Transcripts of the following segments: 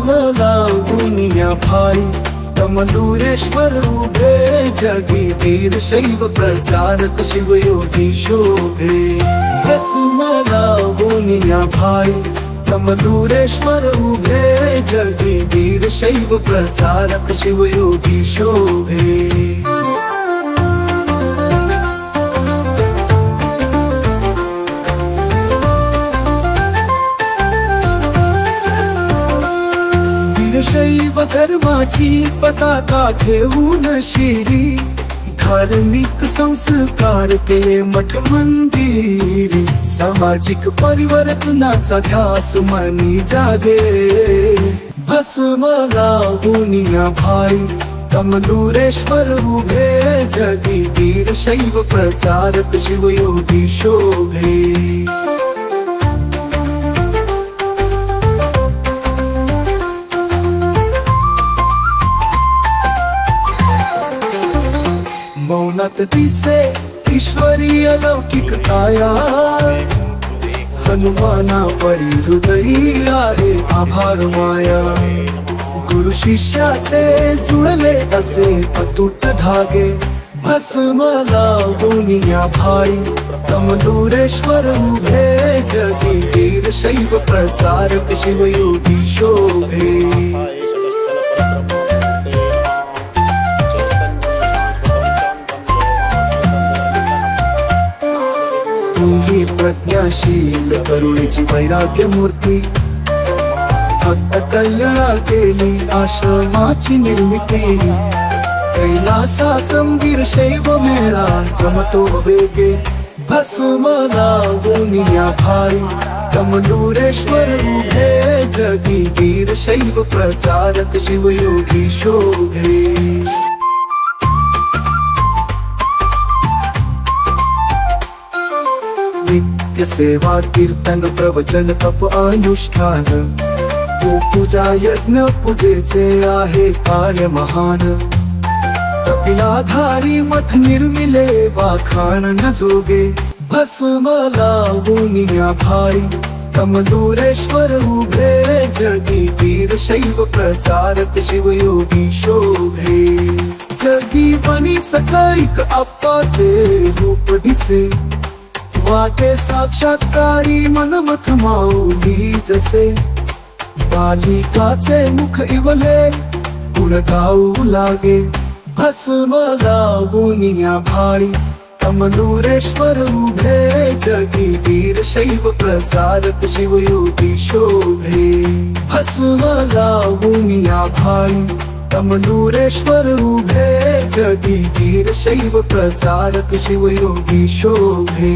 भस्मला गुनिया भाई कमलूरेश्वर उभे जगी वीर शैव प्रचारक शिवयोगी शोभे। भस्मला गुनिया भाई कमलूरेश्वर उभे जगी वीर शैव प्रचारक शिवयोगी शोभे। शैव धर्माची पताका घेऊन शिरी धार्मिक संस्कार केले मठ मंदिर। सामाजिक परिवर्तनाचा ध्यास मनी जागे भस्मला गुनिया भाई कमलूरेश्वर उभे जगी वीर शैव प्रचारक शिवयोगी शोभे। मौनात दिसे ईश्वरी अलौकिक काया हनुमाना परी हृदयी आहे आभार माया। गुरु शिष्याचे जुळले असे अतूट धागे भस्मला गुनिया भाई कमलूरेश्वर उभे जगी वीर शैव प्रचारक शिवयोगी शोभे। तुम्ही प्रज्ञाशील करुणेची वैराग्य मूर्ती भक्त कल्याणा केली आश्रमाची निर्मिती। कैलासा संवीर शैव मेळा जमतो वेगे भस्मला गुनिया भाई कमलूरेश्वर उभे जगी वीर शैव प्रचारक शिवयोगी शोभे। नित्य सेवा कीर्तन प्रवचन तप अनुष्ठान पूजा यज्ञ पूजेचे आहे कार्य महान। कपिलाधारी मठ निर्मिले वाखाण न जोगे भस्मला गुनिया भाई कमलूरेश्वर उभे जगी वीर शैव प्रचारक शिवयोगी शोभे। जगी बनी सकैक आप्पाचे रूप दिसे वाटे साक्षात्कारी मनमथ माऊली जसे। बालिकाचे मुख इवले गुण गाऊ लागे भस्मला गुनिया भाई कमलूरेश्वर उभे जगी वीर शैव प्रचारक शिवयोगी शोभे। भस्मला गुनिया भाई कमलूरेश्वर उभे जगी वीर शैव प्रचारक शिवयोगी शोभे।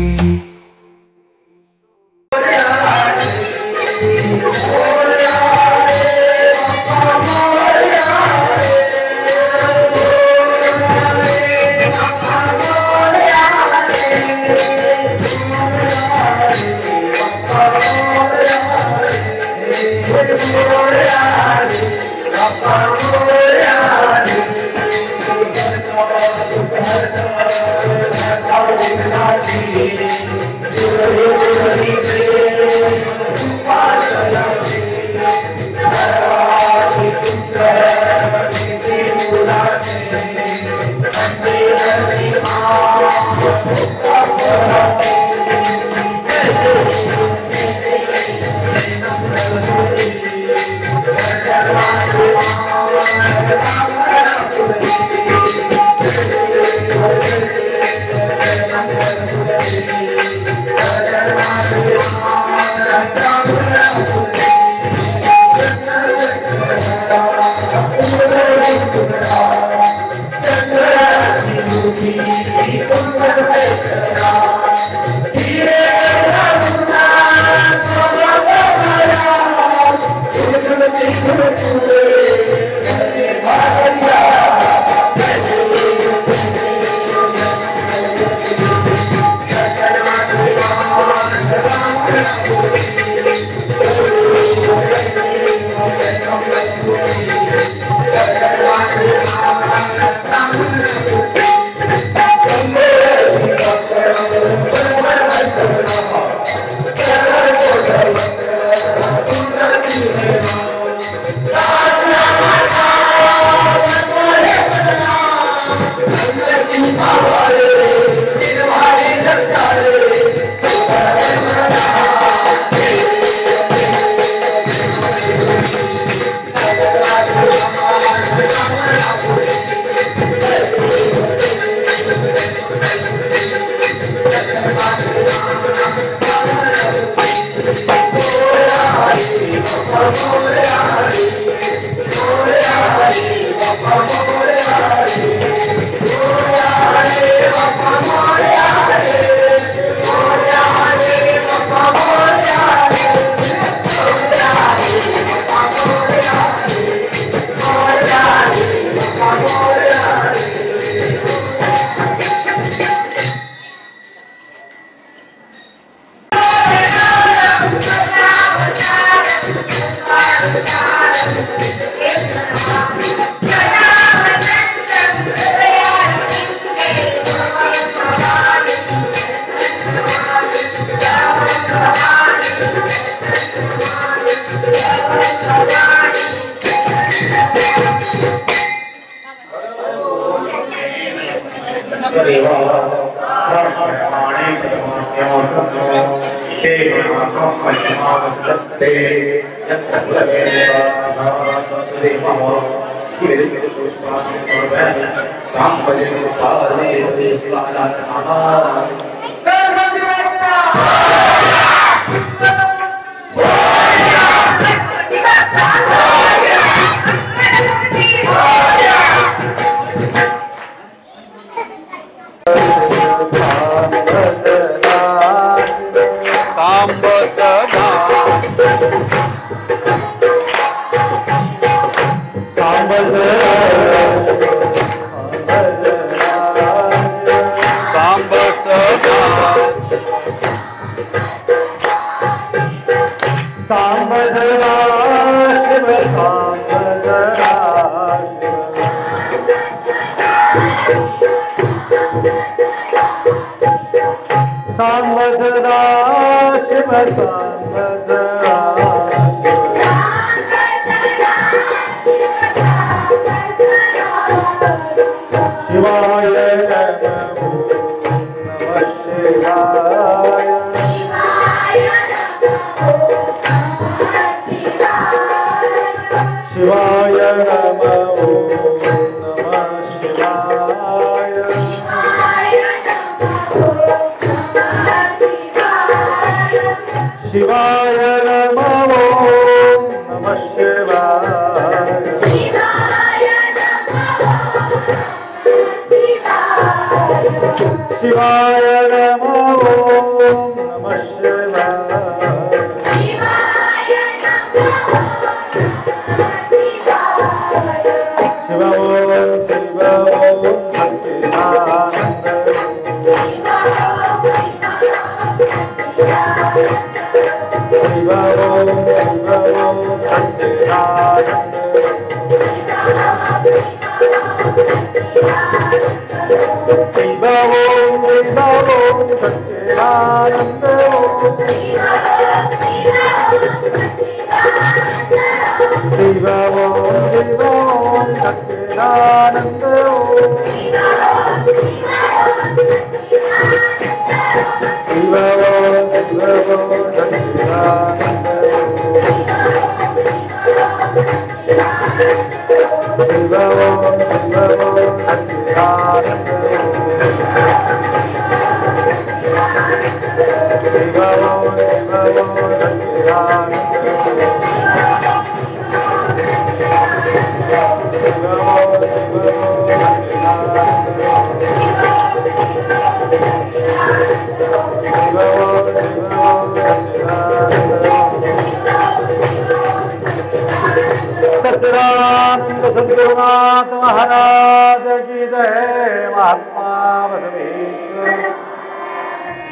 सद्गुरुनाथ महाराज की जय। महात्मा बसवेश्वर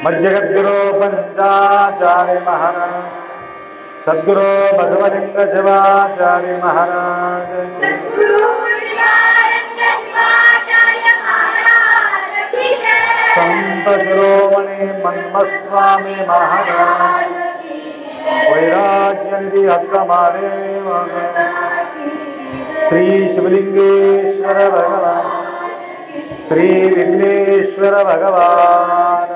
मज्जगद्गुरु पंचाचार्य महाराज सद्गुरु बसवलिंग शिवाचार्य महाराज संत शिरोमणि मन्मस्वामी महाराज वैराग्य निधि हक्कमारे श्री शिवलिंगेश्वर भगवान श्री विघ्नेश्वर भगवान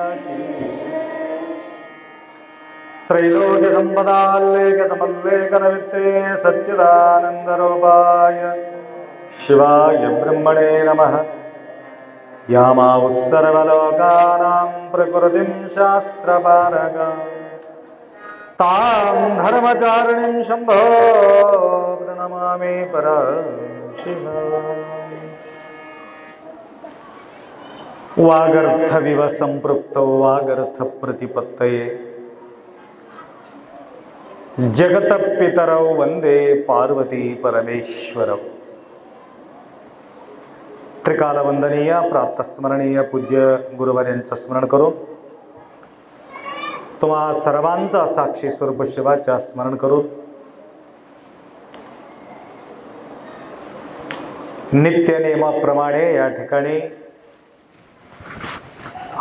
त्रैलोक्य संपदाल्लेख समल्लेखन वित्ते सच्चिदानंद रूपाय शिवाय ब्रह्मणे नमः। यामावुः सर्वलोकानां प्रकृतिं शास्त्रपारगा तां धर्मचारिणीं शम्भो प्रणमामि परशिवाम्। वागर्थविव सम्पृक्तौ वागर्थ प्रतिपत्तये जगतपितरौ वंदे पार्वती परमेश्वरौ। त्रिकाल वंदनीय प्रातस्मरणीय पूज्य गुरुवर्यांचं स्मरण करून तुम्हा सर्वांचा साक्षी स्वरूप शिवाचा स्मरण करून नित्य नियमाप्रमाणे या ठिकाणी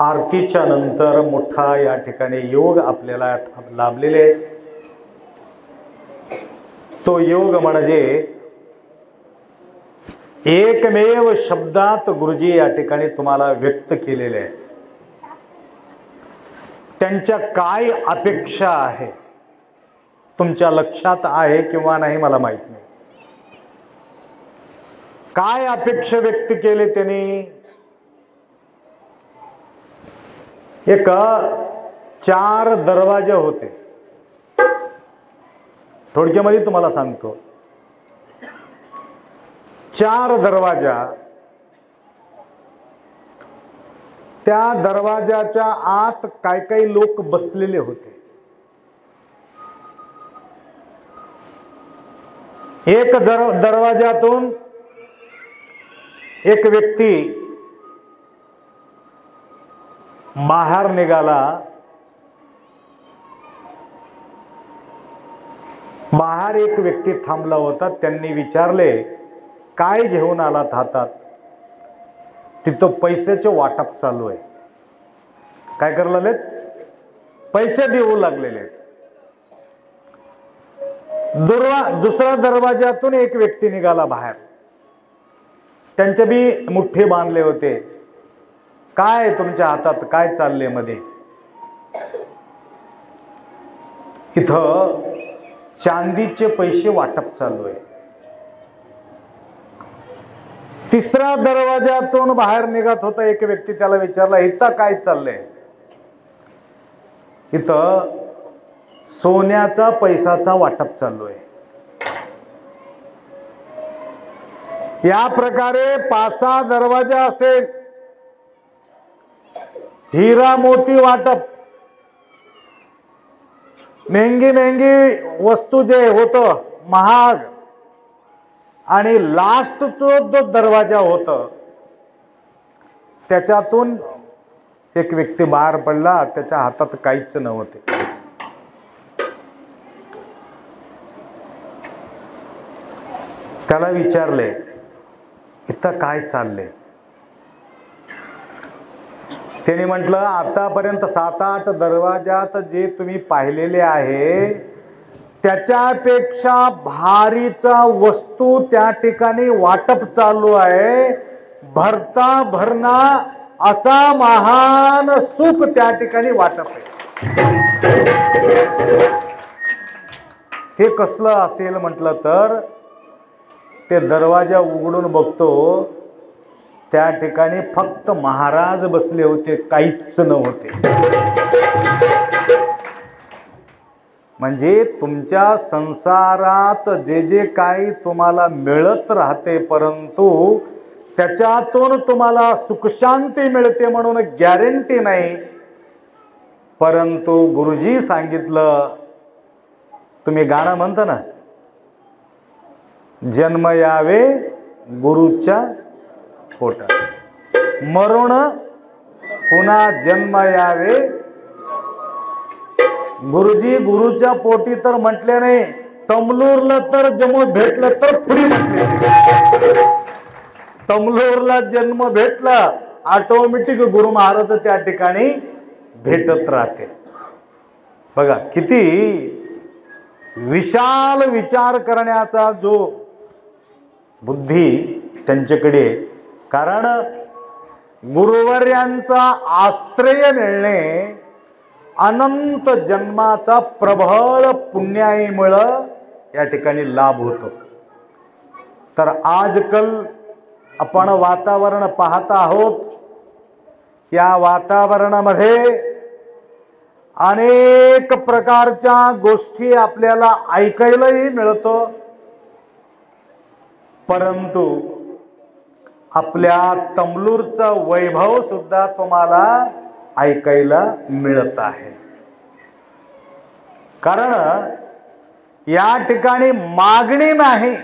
आरतीच्या नंतर मोठा या ठिकाणी योग आपल्याला लाभलेले। तो योग म्हणजे एकमेव शब्दात गुरुजी या ठिकाणी तुम्हाला व्यक्त केलेले आहे. त्यांच्या काय अपेक्षा आहे तुमच्या लक्षात आहे किंवा नाही मला माहित नाही. काय अपेक्षा व्यक्त केले त्यांनी? एक 4 दरवाजे होते. थोडक्यामध्ये तुम्हाला सांगतो, 4 दरवाजा. त्या दरवाजाच्या आत काय काही लोक बसलेले होते. एक दरवाजातून एक व्यक्ती बाहेर निघाला. बाहेर एक व्यक्ती थांबला होता. त्यांनी विचारले, काय घेऊन आलात हातात? तिथं पैशाचे वाटप चालू आहे. काय करायला लागलेत? पैसे देऊ लागलेले. दुसऱ्या दरवाजातून एक व्यक्ती निघाला बाहेर. त्यांचे बी मुठ्ठे बांधले होते. काय तुमच्या हातात काय चालले मध्ये? इथं चांदीचे पैसे वाटप चालू आहे. तिसऱ्या दरवाजातून बाहेर निघत होता एक व्यक्ती. त्याला विचारला, इथं काय चाललंय? इथं सोन्याचा पैशाचा वाटप चालू आहे. या प्रकारे 5-6 दरवाजा असेल. हिरा मोती वाटप, महंगी वस्तू जे होतं महाग, आणि लास्ट जो दरवाजा होता त्याच्यातून एक व्यक्ती बाहेर पडला. त्याच्या हातात काहीच नव्हते. त्याला विचारले, इथं काय चाललंय? त्याने म्हटलं, आतापर्यंत 7-8 दरवाजात जे तुम्ही पाहिलेले आहे त्याच्यापेक्षा भारीचा वस्तू त्या ठिकाणी वाटप चालू आहे. भरता भरणा असा महान सुख त्या ठिकाणी वाटप आहे. हे कसलं असेल म्हटलं तर, ते दरवाजा उघडून बघतो, त्या ठिकाणी फक्त महाराज बसले होते, काहीच नव्हते. म्हणजे तुमच्या संसारात जे जे काही तुम्हाला मिळत राहते, परंतु त्याच्यातून तुम्हाला सुखशांती मिळते म्हणून गॅरंटी नाही. परंतु गुरुजी सांगितलं, तुम्ही गाणं म्हणता ना, जन्म यावे गुरुच्या पोटात, मरण पुन्हा जन्म यावे. गुरुजी गुरुच्या पोटी तर म्हटले नाही, तमलूरला तर जन्म भेटलं तर पुढे म्हटले. तमलूरला जन्म भेटला, ऑटोमॅटिक गुरु महाराज त्या ठिकाणी भेटत राहते. बघा किती विशाल विचार करण्याचा जो बुद्धी त्यांच्याकडे. कारण गुरुवर्यांचा आश्रय मिळणे अनंत जन्माचा प्रबळ पुण्याईमुळं या ठिकाणी लाभ होतो. तर आजकाल आपण वातावरण पाहत आहोत. या वातावरणामध्ये अनेक प्रकारच्या गोष्टी आपल्याला ऐकायलाही मिळतो, परंतु आपल्या तमलूरचा वैभव सुद्धा तुम्हाला ऐकायला मिळत आहे. कारण या ठिकाणी मागणी नाही,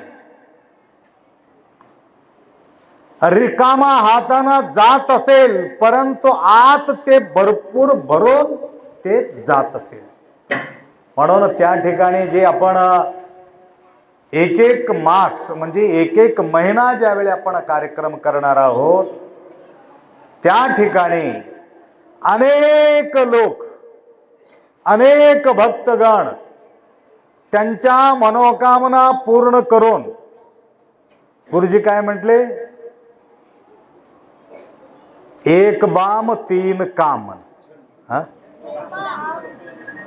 रिकामा हाताना जात असेल, परंतु आत ते भरपूर भरून ते जात असेल. म्हणून त्या ठिकाणी जे आपण एक एक मास म्हणजे एक एक महिना ज्यावेळी आपण कार्यक्रम करणार आहोत, त्या ठिकाणी अनेक लोक, अनेक भक्तगण त्यांच्या मनोकामना पूर्ण करून गुरुजी काय म्हटले? एक बाम तीन काम. हा,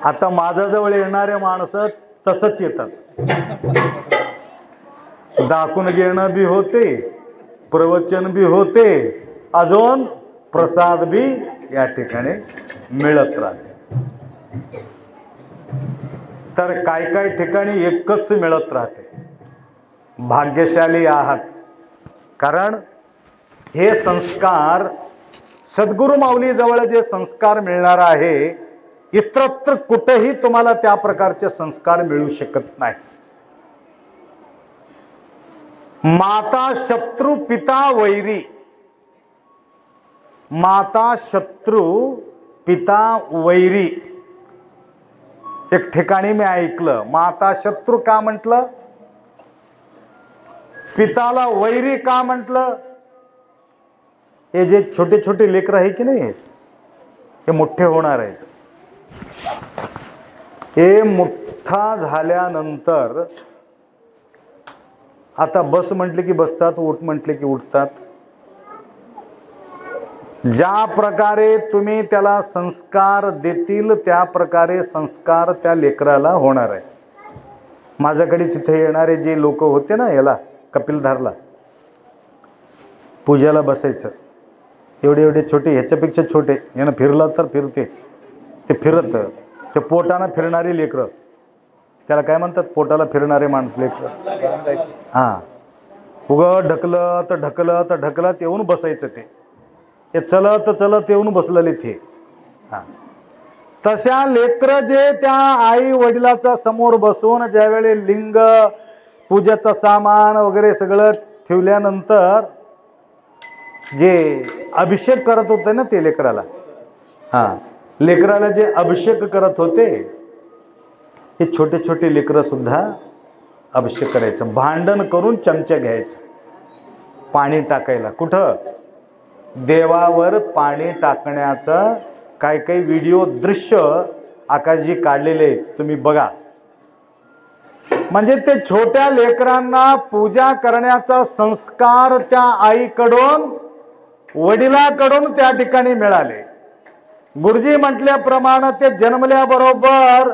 आता माझ्याजवळ येणारे माणसं तसंच येतात. दाखवून घेणं बी होते, प्रवचन बी होते, अजून प्रसाद बी या ठिकाणी मिळत राहते. तर काही काही ठिकाणी एकच मिळत राहते. भाग्यशाली आहात, कारण हे संस्कार सद्गुरु माऊली जवळ जे संस्कार मिळणार आहे, इतरत्र कुठेही तुम्हाला त्या प्रकारचे संस्कार मिळू शकत नाही. माता शत्रु पिता वैरी. माता शत्रु पिता वैरी. एक ठिकाणी मी ऐकलं, माता शत्रु का म्हटलं, पिताला वैरी का म्हटलं? हे जे छोटे छोटे लेकरं आहे की नाही, हे मोठे होणार आहेत. हे मोठा झाल्यानंतर आता बस म्हटले की बसतात, उठ म्हटले की उठतात. ज्या प्रकारे तुम्ही त्याला संस्कार देतील त्या प्रकारे संस्कार त्या लेकराला होणार आहे. माझ्याकडे तिथे येणारे जे लोक होते ना, याला कपिलधारला पूजाला बसायचं, एवढे एवढे छोटे, ह्याच्यापेक्षा छोटे, यानं फिरलं तर फिरते, ते फिरत, ते पोटानं फिरणारी लेकरं, त्याला काय म्हणतात, पोटाला फिरणारे माणसं लेकरं. हां, उगं ढकलत ढकलत ढकलत येऊन बसायचं, ते चलत चलत येऊन बसलेले ते. हां, तशा लेकरं जे त्या आई वडिलाचा समोर बसून ज्यावेळी लिंग पूजेचं सामान वगैरे सगळं ठेवल्यानंतर जे अभिषेक करत होते ना ते लेकराला, हां, लेकराला जे अभिषेक करत होते, हे छोटे छोटे लेकरं सुद्धा अभिषेक करायचं. भांडण करून चमचा घ्यायचं, पाणी टाकायला. कुठं? देवावर पाणी टाकण्याचं काही काही व्हिडिओ दृश्य आकाशजी काढलेले आहेत, तुम्ही बघा. म्हणजे ते छोट्या लेकरांना पूजा करण्याचा संस्कार त्या आईकडून वडिलाकडून त्या ठिकाणी मिळाले. गुरुजी म्हटल्याप्रमाणे ते जन्मल्याबरोबर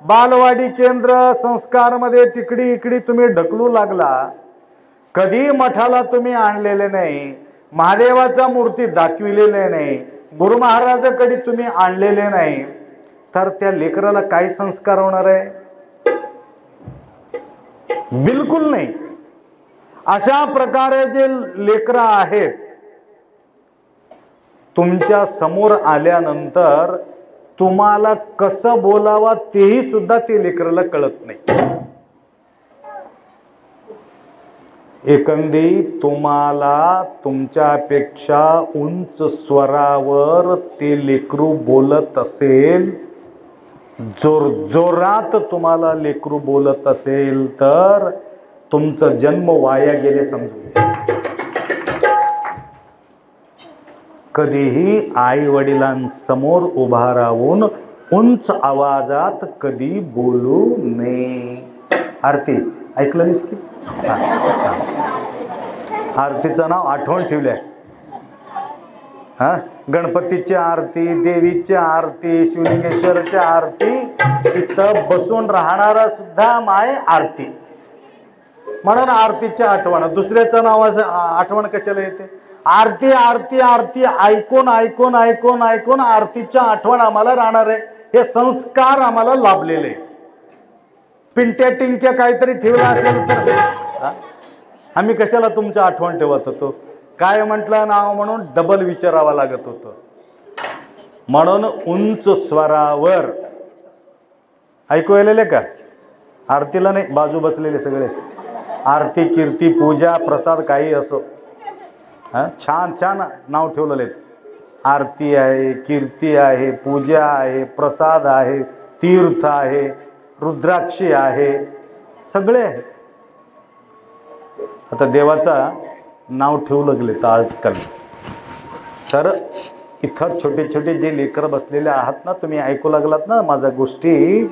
बालवाडी केंद्र संस्कारमध्ये तिकडी इकडी तुम्ही ढकलू लागला. कधी मठाला तुम्ही आणलेले नाही, महादेवाचा मूर्ती दाखविलेले नाही, गुरु महाराजाकडे तुम्ही आणलेले नाही, तर त्या लेकराला काय संस्कार होणार आहे? बिलकुल नाही. अशा प्रकारे जे लेकरं आहेत, तुमच्या समोर आल्यानंतर तुम्हाला कसं बोलावा तेही सुद्धा ते लेकराला कळत नाही. एखादी तुम्हाला तुमच्यापेक्षा उंच स्वरावर ते लेकरू बोलत असेल, जोर जोरात तुम्हाला लेकरू बोलत असेल, तर तुमचं जन्म वाया गेले समजून. कधीही आई वडिलांसमोर उभा राहून उंच आवाजात कधी बोलू नये. आरती ऐकलं नाहीस की? आरतीचं नाव आठवण ठेवलंय. हा, गणपतीची आरती, देवीची आरती, शिवलिंगेश्वरची आरती, इथं बसून राहणारा सुद्धा माय आरती. म्हणून आरतीची आठवण. दुसऱ्याचं नाव आठवण कशाला येते? आरती आरती आरती ऐकून ऐकून ऐकून ऐकून आरतीच्या आठवण आम्हाला राहणार आहे. हे संस्कार आम्हाला लाभलेले. पिंट्या टिंक्या काहीतरी ठेवला असेल तर आम्ही कशाला तुमची आठवण ठेवत होतो? काय म्हटलं नाव म्हणून डबल विचारावं लागत होतं. म्हणून उंच स्वरावर ऐकू आलेले का? आरतीला नाही, बाजू बसलेले सगळे. आरती कीर्ती पूजा प्रसाद काही असो, छान छान नाव ठेवलेले आहेत. आरती आहे, कीर्ती आहे, पूजा आहे, प्रसाद आहे, तीर्थ आहे, रुद्राक्षी आहे, सगळे आहे. आता देवाचा नाव ठेवू लागले आजकाल. तर इथं छोटे छोटे जे लेकर बसलेले आहात ना, तुम्ही ऐकू लागलात ना माझ्या गोष्टी,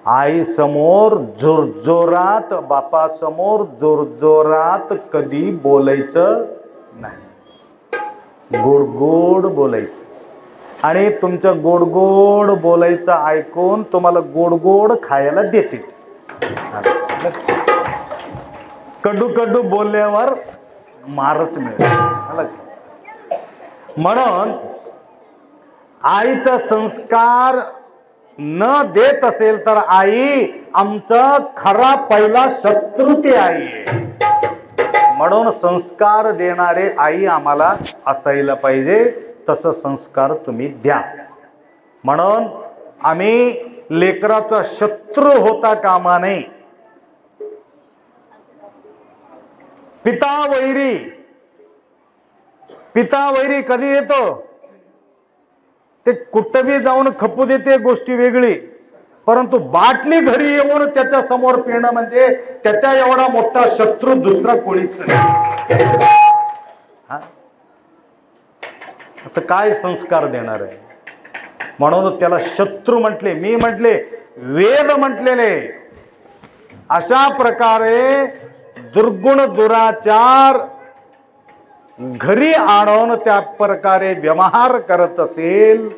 आई समोर जोरजोरात, बापा समोर जोरजोरात कधी बोलायचं नाही, गोड गोड बोलायचं. आणि तुमचं गोड गोड बोलायचं ऐकून तुम्हाला गोड गोड खायला देते. कडू कडू बोलल्यावर मारच मिळेल. म्हणून आईचा संस्कार न देत असेल तर आई आमचा खरा पहिला शत्रू ती आई आहे. म्हणून संस्कार देणारे आई आम्हाला असायला पाहिजे. तसं संस्कार तुम्ही द्या. म्हणून आम्ही लेकराचा शत्रू होता कामा नये. पिता वैरी कधी येतो? ते कुठबी जाऊन खपू देते, गोष्टी वेगळी. परंतु बाटली घरी येऊन त्याच्या समोर पिणं म्हणजे त्याच्या एवढा मोठा शत्रू दुसरा कोणीच नाही. आता काय संस्कार देणार आहे? म्हणून त्याला शत्रू म्हटले. मी म्हटले वेद म्हटलेले. अशा प्रकारे दुर्गुण दुराचार घरी आणून त्या प्रकारे व्यवहार करत असेल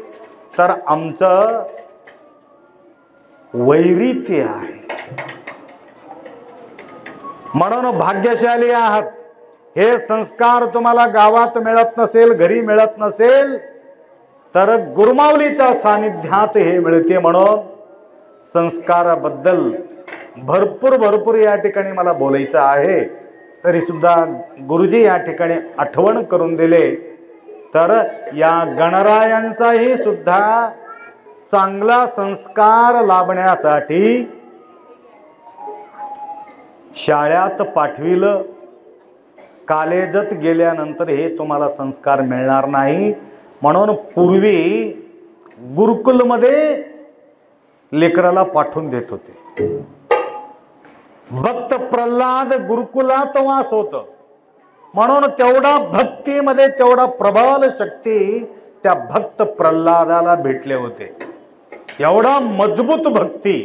तर आमचं वैरी ते आहे. म्हणून भाग्यशाली आहात. हे संस्कार तुम्हाला गावात मिळत नसेल, घरी मिळत नसेल तर गुरुमाऊलीच्या सानिध्यात हे मिळते. म्हणून संस्काराबद्दल भरपूर या ठिकाणी मला बोलायचं आहे. तरी सुद्धा गुरुजी या ठिकाणी आठवण करून दिले तर या गणरायांचाही सुद्धा चांगला संस्कार लाभण्यासाठी शाळेत पाठविलं. कॉलेजात गेल्यानंतर हे तुम्हाला संस्कार मिळणार नाही. म्हणून पूर्वी गुरुकुलमध्ये लेकराला पाठवून देत होते. भक्त प्रल्हाद गुरुकुलात वास होत. म्हणून तेवढा भक्तीमध्ये तेवढा प्रबल शक्ती त्या भक्त प्रल्हादाला भेटले होते. एवढा मजबूत भक्ती.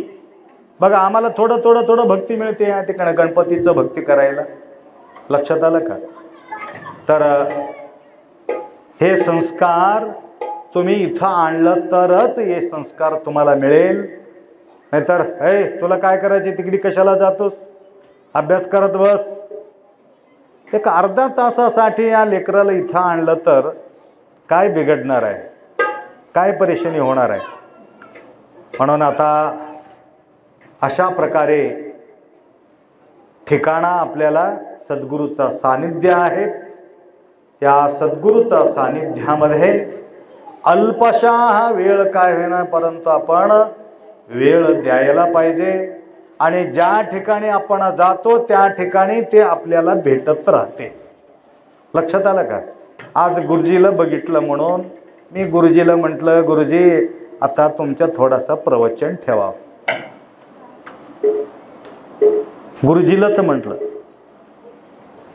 बघा आम्हाला थोडं भक्ती मिळते या ठिकाणी गणपतीचं भक्ती करायला. लक्षात आलं का? तर हे संस्कार तुम्ही इथं आणलं तरच हे संस्कार तुम्हाला मिळेल. नाहीतर हे तुला काय करायचे, तिकडे कशाला जातोस, अभ्यास करत बस. एक अर्धा तासासाठी या लेकराला इथं आणलं तर काय बिघडणार आहे, काय परेशानी होणार आहे. म्हणून आता अशा प्रकारे ठिकाणा आपल्याला सद्गुरूचा सानिध्य आहे. या सद्गुरूचा सानिध्यामध्ये अल्पशा वेळ काय होईना परंतु आपण वेळ द्यायला पाहिजे. आणि ज्या ठिकाणी आपण जातो त्या ठिकाणी ते आपल्याला भेटत राहते. लक्षात आलं का? आज गुरुजीला बघितलं म्हणून मी गुरुजीला म्हटलं, गुरुजी आता तुमच्या थोडासा प्रवचन ठेवा. गुरुजीलाच म्हटलं.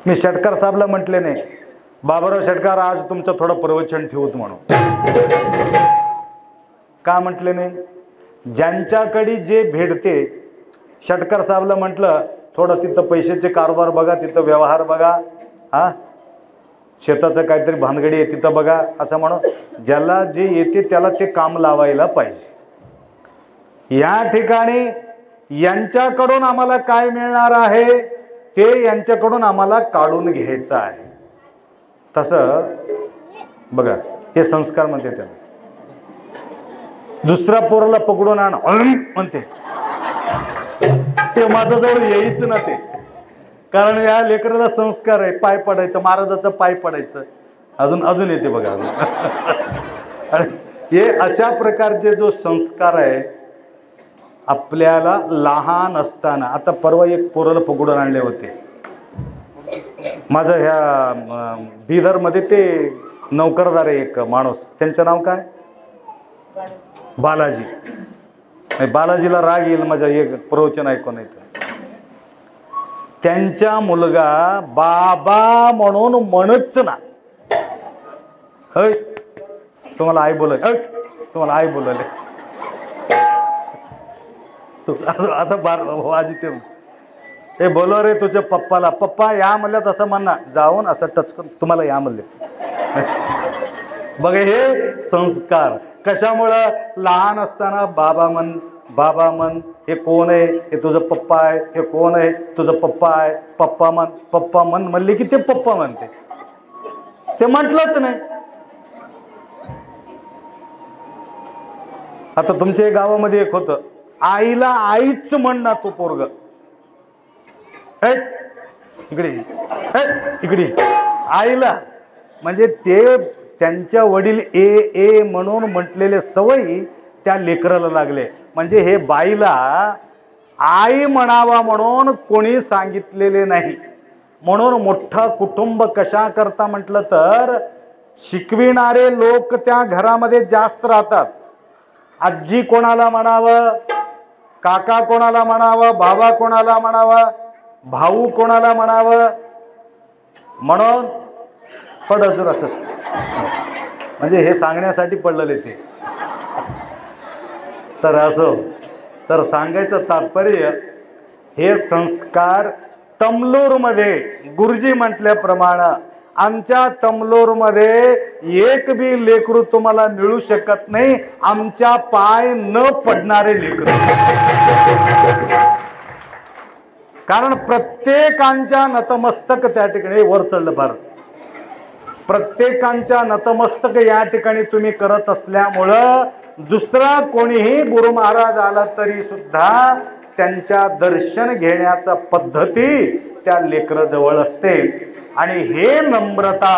मी षटकार साहेबला म्हटले नाही, बाबाराव षटकार आज तुमचं थोडं प्रवचन ठेवूत म्हणून. का म्हटले नाही? ज्यांच्याकडे जे भेटते, षटकार साहेबला म्हटलं थोडं तिथं पैशाचे कारभार बघा, तिथं व्यवहार बघा, हा शेताचं काहीतरी भानगडी आहे तिथं बघा, असं म्हणून ज्याला जे येते त्याला ते काम लावायला पाहिजे. या ठिकाणी यांच्याकडून आम्हाला काय मिळणार आहे ते यांच्याकडून आम्हाला काढून घ्यायचं आहे. तसं बघा हे संस्कार म्हणते. त्याला दुसऱ्या पोराला पकडून आण म्हणते, ते माझ्याजवळ येईच ना ते. कारण या लेकराला संस्कार आहे पाय पडायचं, महाराजाचं पाय पडायचं. अजून येते बघा. हे अशा प्रकारचे जो संस्कार आहे आपल्याला लहान असताना. आता परवा एक पोराला पकडून आणले होते. माझं ह्या बिदरमध्ये ते नोकरदार आहे एक माणूस, त्यांचं नाव काय, बालाजी. बालाजीला राग येईल माझं एक प्रवचन ऐकून येतं. त्यांचा मुलगा बाबा म्हणून म्हणच ना, हय तुम्हाला आई बोलले, तुम्हाला आई बोलले. तू असं बार वाजिते हे बोलो रे तुझ्या पप्पाला, पप्पा या म्हणल्यात असं म्हणा, जाऊन असं टचकन तुम्हाला या म्हणले. बघा हे संस्कार कशामुळं, लहान असताना बाबा म्हण, बाबा म्हण, हे कोण आहे, हे तुझं पप्पा आहे, हे कोण आहे, तुझं पप्पा आहे, पप्पा म्हण, पप्पा म्हण म्हणले की ते पप्पा म्हणते, ते म्हटलंच नाही. आता तुमच्या गावामध्ये एक होतं, आईला आईच म्हण ना तू पोरग, इकडे इकडे आईला, म्हणजे ते त्यांच्या वडील ए ए म्हणून म्हटलेले सवयी त्या लेकराला लागले. म्हणजे हे बाईला आई म्हणावा म्हणून कोणी सांगितलेले नाही. म्हणून मोठं कुटुंब कशा करता म्हटलं तर शिकविणारे लोक त्या घरामध्ये जास्त राहतात. आजी कोणाला म्हणावं, काका कोणाला म्हणावं, बाबा कोणाला म्हणावं, भाऊ कोणाला म्हणावं, म्हणून पडजर असच, म्हणजे हे सांगण्यासाठी पडलेले ते. तर असो, तर सांगायचं तात्पर्य, हे संस्कार तमलूरमध्ये गुरुजी म्हटल्याप्रमाणे आमच्या तमलूरमध्ये एक बी लेकरू तुम्हाला मिळू शकत नाही आमच्या पाय न पडणारे लेकरू. कारण प्रत्येकांच्या नतमस्तक त्या ठिकाणी वर चढलं भारत, प्रत्येकांच्या नतमस्तक या ठिकाणी तुम्ही करत असल्यामुळं दुसरा कोणीही गुरु महाराज आला तरी सुद्धा त्यांच्या दर्शन घेण्याचा पद्धती त्या लेकराजवळ असते. आणि हे नम्रता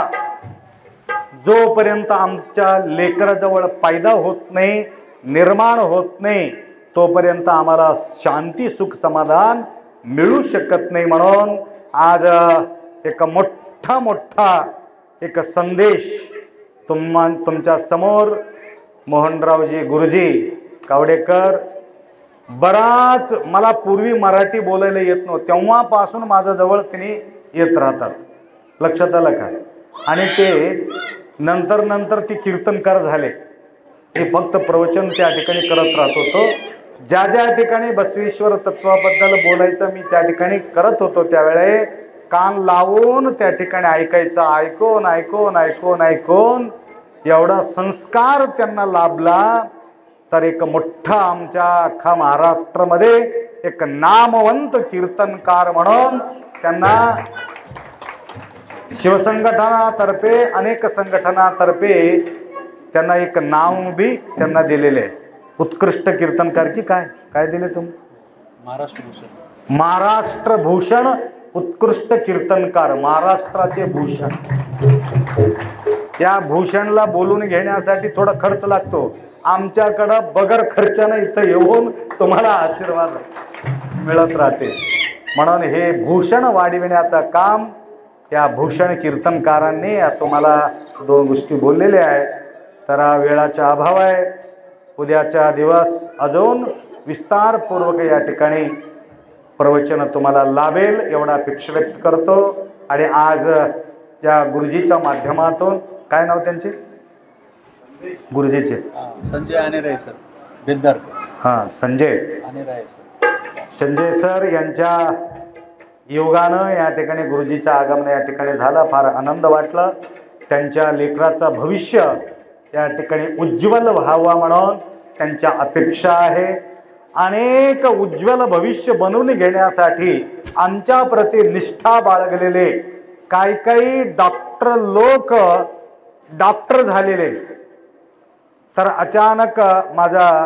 जोपर्यंत आमच्या लेकराजवळ पैदा होत नाही, निर्माण होत नाही, तोपर्यंत आम्हाला शांती सुख समाधान मिळू शकत नाही. म्हणून आज एक मोठा एक संदेश तुमच्या समोर मोहनरावजी गुरुजी कावडेकर, बराच मला पूर्वी मराठी बोलायला येत नव्हतं, तेव्हापासून माझ्या जवळ त्यांनी येत राहतात, लक्षात आलं का. आणि ते नंतर ती कीर्तनकार झाले. हे फक्त प्रवचन त्या ठिकाणी करत राहत होतो. ज्या ठिकाणी बसवेश्वर तत्वाबद्दल बोलायचं मी त्या ठिकाणी करत होतो, त्यावेळे कान लावून त्या ठिकाणी ऐकायचं, ऐकून ऐकून ऐकून ऐकून एवढा संस्कार त्यांना लाभला. तर एक मोठा आमच्या अख्खा महाराष्ट्रामध्ये एक नामवंत कीर्तनकार म्हणून त्यांना शिवसंघटनातर्फे अनेक संघटनातर्फे त्यांना एक नाव बी त्यांना दिलेले आहे. उत्कृष्ट कीर्तनकार की काय काय दिले तुम्ही? महाराष्ट्र भूषण, उत्कृष्ट कीर्तनकार, महाराष्ट्राचे भूषण. या भूषणला बोलून घेण्यासाठी थोडा खर्च लागतो. आमच्याकडं बगर खर्चाने इथं येऊन तुम्हाला आशीर्वाद मिळत राहते. म्हणून हे भूषण वाढविण्याचं काम या भूषण कीर्तनकारांनी तुम्हाला दोन गोष्टी बोललेल्या आहेत. तर वेळाचा अभाव आहे, उद्याचा दिवस अजून विस्तारपूर्वक या ठिकाणी प्रवचन तुम्हाला लाभेल एवढा अपेक्षा व्यक्त करतो. आणि आज या गुरुजीच्या माध्यमातून, काय नाव त्यांचे गुरुजीचे? संजय आनेराय सर, बेद्दार. हां, संजय आनेराय सर. संजय सर यांच्या योगानं या ठिकाणी गुरुजीचं आगमन या ठिकाणी झालं. फार आनंद वाटला. त्यांच्या लेकराचं भविष्य या ठिकाणी उज्ज्वल व्हावं म्हणून त्यांच्या अपेक्षा आहे. अनेक उज्ज्वल भविष्य बनवून घेण्यासाठी आमच्या प्रती निष्ठा बाळगलेले काही लोक डॉक्टर झालेले. तर अचानक माझा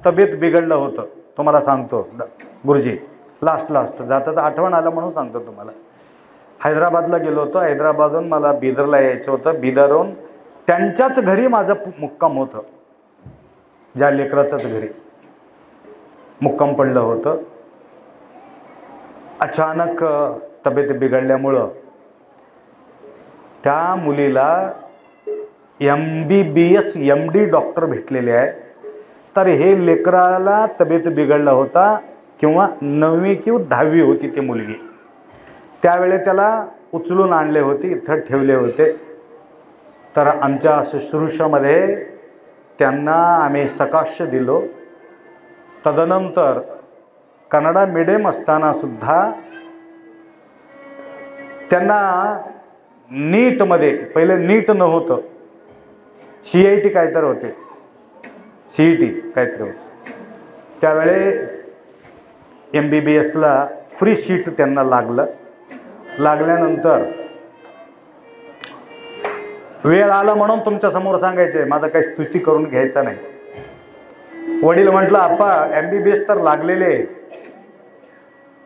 तब्येत बिघडलं होतं, तुम्हाला सांगतो गुरुजी. लास्ट जाताच आठवण आलं म्हणून सांगतो तुम्हाला. हैदराबादला गेलो होतो. हैदराबादहून मला बिदरला यायचं होतं. बिदरहून त्यांच्याच घरी माझं मुक्काम होतं, ज्या लेकराच्याच घरी मुक्काम पडलं होतं. अचानक तब्येत बिघडल्यामुळं त्या मुलीला MBBS MD डॉक्टर भेटलेले आहे. तर हे लेकराला तब्येत बिघडला होता, किंवा 9वी किंवा 10वी होती ती मुलगी. त्यावेळे त्याला उचलून आणले होते, इथं ठेवले होते. तर आमच्या शुश्रूषामध्ये त्यांना आम्ही सकाश दिलो. तदनंतर कन्नडा मीडियम असताना सुद्धा त्यांना नीटमध्ये, पहिले नीट नव्हतं, CIT काहीतरी होते, CET काहीतरी होते, त्यावेळे MBBSला फ्री शीट त्यांना लागल्यानंतर वेळ आला म्हणून तुमच्या समोर सांगायचंय, माझा काही स्तुती करून घ्यायचा नाही. वडील म्हटलं, आप्पा MBBS तर लागलेले,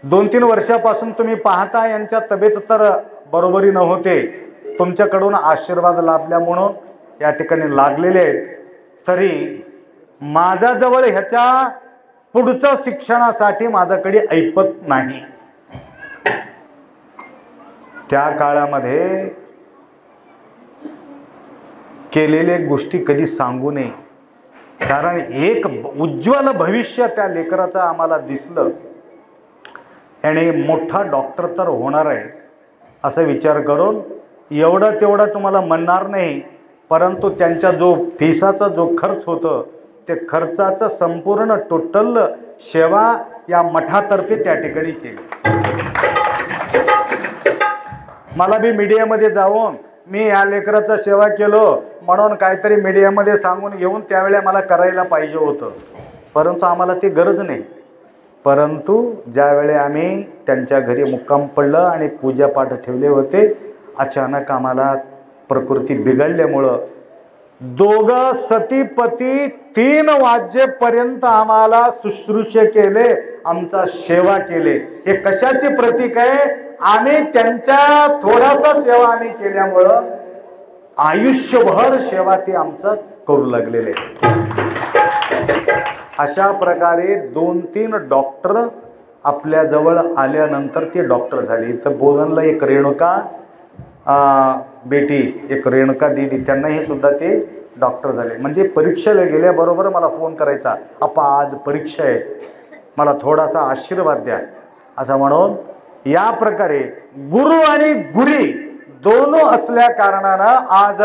2-3 वर्षापासून तुम्ही पाहता यांच्या तब्येत तर बरोबरी नव्हते, तुमच्याकडून आशीर्वाद लाभल्या म्हणून या ठिकाणी लागलेले आहेत, तरी माझ्याजवळ ह्याच्या पुढच्या शिक्षणासाठी माझ्याकडे ऐपत नाही. त्या काळामध्ये केलेल्या गोष्टी कधी सांगू नये, कारण एक उज्ज्वल भविष्य त्या लेकराचं आम्हाला दिसलं, आणि मोठा डॉक्टर तर होणार आहे असा विचार करून एवढं तेवढं तुम्हाला म्हणणार नाही, परंतु त्यांचा जो फीसाचा जो खर्च होतं ते खर्चाचं संपूर्ण टोटल सेवा या मठातर्फे त्या ठिकाणी केली. मला बी मीडियामध्ये जाऊन मी या लेकराचं सेवा केलो म्हणून काहीतरी मीडियामध्ये सांगून घेऊन त्यावेळेला मला करायला पाहिजे होतं, परंतु आम्हाला ती गरज नाही. परंतु ज्यावेळे आम्ही त्यांच्या घरी मुक्काम पडलं आणि पूजापाठ ठेवले होते, अचानक आम्हाला प्रकृती बिघडल्यामुळं दोघं सतीपती 3 वाजेपर्यंत आम्हाला शुश्रूषे केले, आमचा सेवा केले. हे कशाचे प्रतीक आहे? आम्ही त्यांच्या थोडासा सेवा आम्ही केल्यामुळं आयुष्यभर सेवा ते आमचं करू लागलेले. अशा प्रकारे 2-3 डॉक्टर आपल्या जवळ आल्यानंतर ते डॉक्टर झाले. तर बोधनला एक रेणुका बेटी, एक रेणुका दीदी, त्यांनाही सुद्धा ते डॉक्टर झाले. म्हणजे परीक्षेला गेल्याबरोबर मला फोन करायचा, आप्पा आज परीक्षा आहे, मला थोडासा आशीर्वाद द्या, असं म्हणून या प्रकारे गुरु आणि गुरी दोनों असल्या कारणानं आज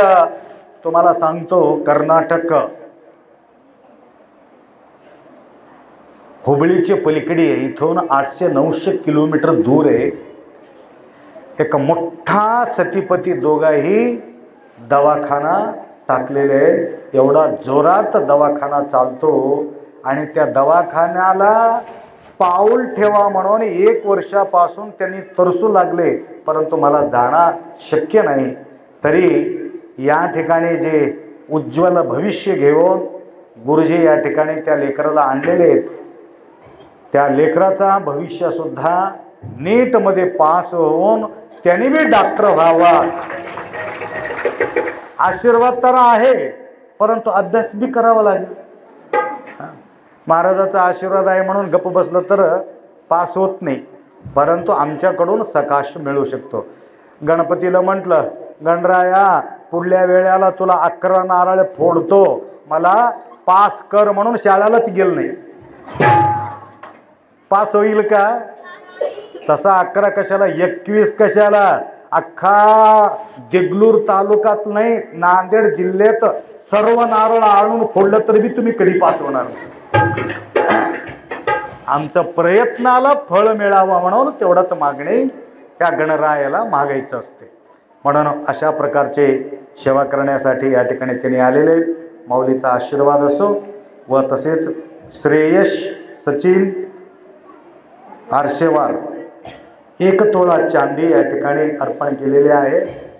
तुम्हाला सांगतो, कर्नाटक हुबळीचे पलीकडे इथून 800-900 किलोमीटर दूर आहे. एक मोठा सतीपती दोघाही दवाखाना टाकलेले आहे. एवढा जोरात दवाखाना चालतो आणि त्या दवाखान्याला पाऊल ठेवा म्हणून 1 वर्षापासून त्यांनी तरसू लागले, परंतु मला जाणं शक्य नाही. तरी या ठिकाणी जे उज्ज्वल भविष्य घेऊन गुरुजी या ठिकाणी त्या लेकराला आणलेले आहेत, त्या लेकराचा भविष्य सुद्धा नीटमध्ये पास होऊन त्यांनी बी डॉक्टर व्हावा. आशीर्वाद तर आहे, परंतु अभ्यास बी करावा लागेल. महाराजाचा आशीर्वाद आहे म्हणून गप्प बसलं तर पास होत नाही, परंतु आमच्याकडून सकाश मिळू शकतो. गणपतीला म्हटलं, गणराया पुढल्या वेळेला तुला 11 नारळ फोडतो, मला पास कर म्हणून शाळेलाच गेलं नाही. पास होईल का? तसा 11 कशाला, 21 कशाला, अख्खा देगलूर तालुक्यात नाही, नांदेड जिल्ह्यात सर्व नारळ आणून फोडलं तरी बी तुम्ही कधी पास होणार नाही. आमच्या प्रयत्नाला फळ मिळावं म्हणून तेवढाच मागणे त्या गणरायाला मागायचं असते. म्हणून अशा प्रकारचे सेवा करण्यासाठी या ठिकाणी त्यांनी आलेले. माऊलीचा आशीर्वाद असो व तसेच श्रेयश सचिन आरशेवार 1 तोळा चांदी या ठिकाणी अर्पण केलेले आहे.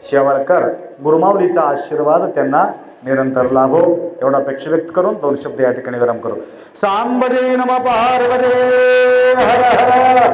शेवाळकर गुरुमाऊलीचा आशीर्वाद त्यांना निरंतर लाभो एवढा अपेक्षा व्यक्त करून 2 शब्द या ठिकाणी विराम करू. सांबदे नमः पार्वते हर हर हर हर.